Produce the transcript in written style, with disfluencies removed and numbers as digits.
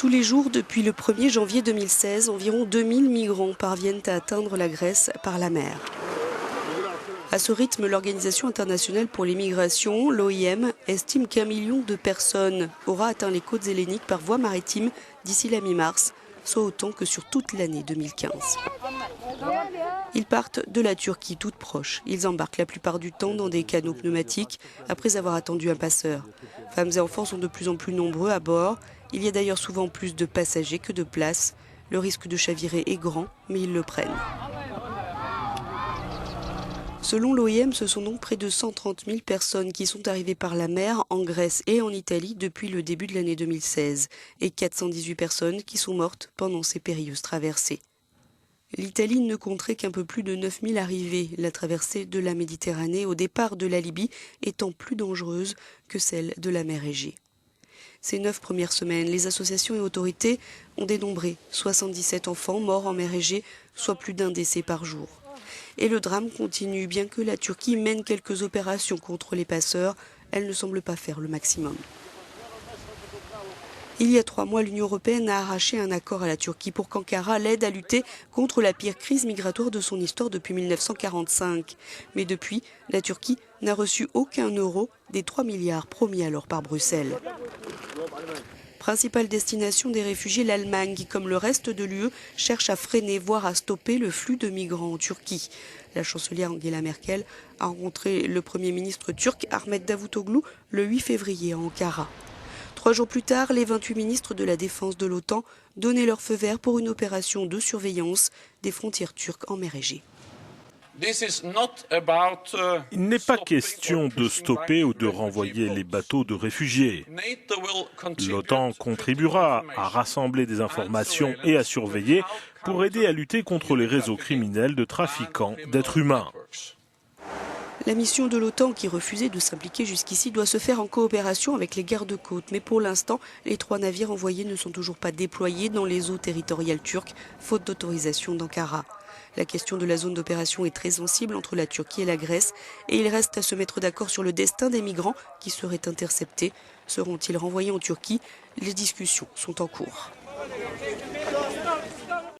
Tous les jours, depuis le 1er janvier 2016, environ 2000 migrants parviennent à atteindre la Grèce par la mer. À ce rythme, l'Organisation internationale pour les migrations, l'OIM, estime qu'1 million de personnes aura atteint les côtes helléniques par voie maritime d'ici la mi-mars, soit autant que sur toute l'année 2015. Ils partent de la Turquie toute proche. Ils embarquent la plupart du temps dans des canots pneumatiques après avoir attendu un passeur. Femmes et enfants sont de plus en plus nombreux à bord. Il y a d'ailleurs souvent plus de passagers que de places. Le risque de chavirer est grand, mais ils le prennent. Selon l'OIM, ce sont donc près de 130 000 personnes qui sont arrivées par la mer en Grèce et en Italie depuis le début de l'année 2016 et 418 personnes qui sont mortes pendant ces périlleuses traversées. L'Italie ne compterait qu'un peu plus de 9 000 arrivées, la traversée de la Méditerranée au départ de la Libye étant plus dangereuse que celle de la mer Égée. Ces 9 premières semaines, les associations et autorités ont dénombré 77 enfants morts en mer Égée, soit plus d'1 décès par jour. Et le drame continue, bien que la Turquie mène quelques opérations contre les passeurs, elle ne semble pas faire le maximum. Il y a 3 mois, l'Union européenne a arraché un accord à la Turquie pour qu'Ankara l'aide à lutter contre la pire crise migratoire de son histoire depuis 1945. Mais depuis, la Turquie n'a reçu aucun euro des 3 milliards promis alors par Bruxelles. Principale destination des réfugiés, l'Allemagne, qui, comme le reste de l'UE, cherche à freiner, voire à stopper le flux de migrants en Turquie. La chancelière Angela Merkel a rencontré le Premier ministre turc Ahmet Davutoglu le 8 février à Ankara. 3 jours plus tard, les 28 ministres de la Défense de l'OTAN donnaient leur feu vert pour une opération de surveillance des frontières turques en mer Égée. Il n'est pas question de stopper ou de renvoyer les bateaux de réfugiés. L'OTAN contribuera à rassembler des informations et à surveiller pour aider à lutter contre les réseaux criminels de trafiquants d'êtres humains. La mission de l'OTAN, qui refusait de s'impliquer jusqu'ici, doit se faire en coopération avec les gardes-côtes. Mais pour l'instant, les 3 navires envoyés ne sont toujours pas déployés dans les eaux territoriales turques, faute d'autorisation d'Ankara. La question de la zone d'opération est très sensible entre la Turquie et la Grèce et il reste à se mettre d'accord sur le destin des migrants qui seraient interceptés. Seront-ils renvoyés en Turquie? Les discussions sont en cours.